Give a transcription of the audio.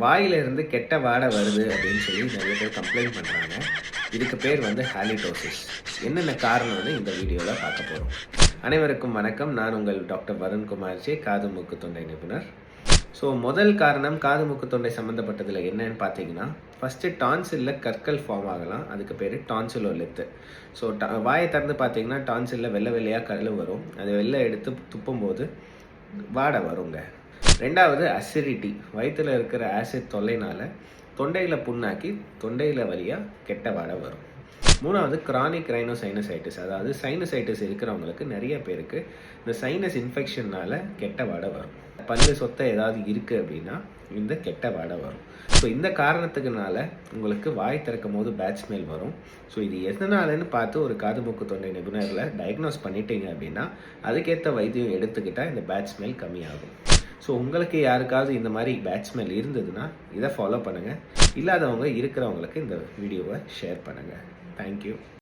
வாயிலிருந்து கெட்ட வாடை வருது அப்படின்னு சொல்லி நிறைய பேர் கம்ப்ளைண்ட் பண்ணுறாங்க. இதுக்கு பேர் வந்து ஹாலிடோசிஸ். என்னென்ன காரணம்னு இந்த வீடியோவில் பார்க்க போகிறோம். அனைவருக்கும் வணக்கம். நான் உங்கள் டாக்டர் வருண்குமார் ஜே, காது மூக்கு தொண்டை நிபுணர். ஸோ முதல் காரணம் காது மூக்கு தொண்டை சம்மந்தப்பட்டதில் என்னன்னு பார்த்தீங்கன்னா, ஃபஸ்ட்டு டான்சிலில் கற்கள் ஃபார்ம் ஆகலாம். அதுக்கு பேர் டான்சிலோலித்து. ஸோ வாயை திறந்து பார்த்தீங்கன்னா டான்சிலில் வெள்ளை வெள்ளையாக கல் வரும். அதை வெளில எடுத்து துப்பும்போது வாடை வருங்க. ரெண்டாவது அசிடிட்டி. வயிற்றில் இருக்கிற ஆசிட் தொல்லைனால் தொண்டையில் புண்ணாக்கி தொண்டையில் வழியாக கெட்ட வாடை வரும். மூணாவது கிரானிக் ரைனோசைனசைட்டிஸ். அதாவது சைனசைட்டிஸ் இருக்கிறவங்களுக்கு நிறைய பேருக்கு இந்த சைனஸ் இன்ஃபெக்ஷனால் கெட்ட வாடை வரும். பல்லு சொத்தை ஏதாவது இருக்குது அப்படின்னா இந்த கெட்ட வாடை வரும். ஸோ இந்த காரணத்துக்குனால உங்களுக்கு வாய் திறக்கும் போது பேட் ஸ்மெல் வரும். ஸோ இது எதனாலன்னு பார்த்து ஒரு காது மூக்கு தொண்டை நிபுணரில் டயக்னோஸ் பண்ணிட்டீங்க அப்படின்னா அதுக்கேற்ற வைத்தியம் எடுத்துக்கிட்டால் இந்த பேட் ஸ்மெல் கம்மியாகும். ஸோ உங்களுக்கு யாருக்காவது இந்த மாதிரி பேட் ஸ்மெல் இருந்ததுன்னா இதை ஃபாலோ பண்ணுங்கள். இல்லாதவங்க இருக்கிறவங்களுக்கு இந்த வீடியோவை ஷேர் பண்ணுங்கள். தேங்க்யூ.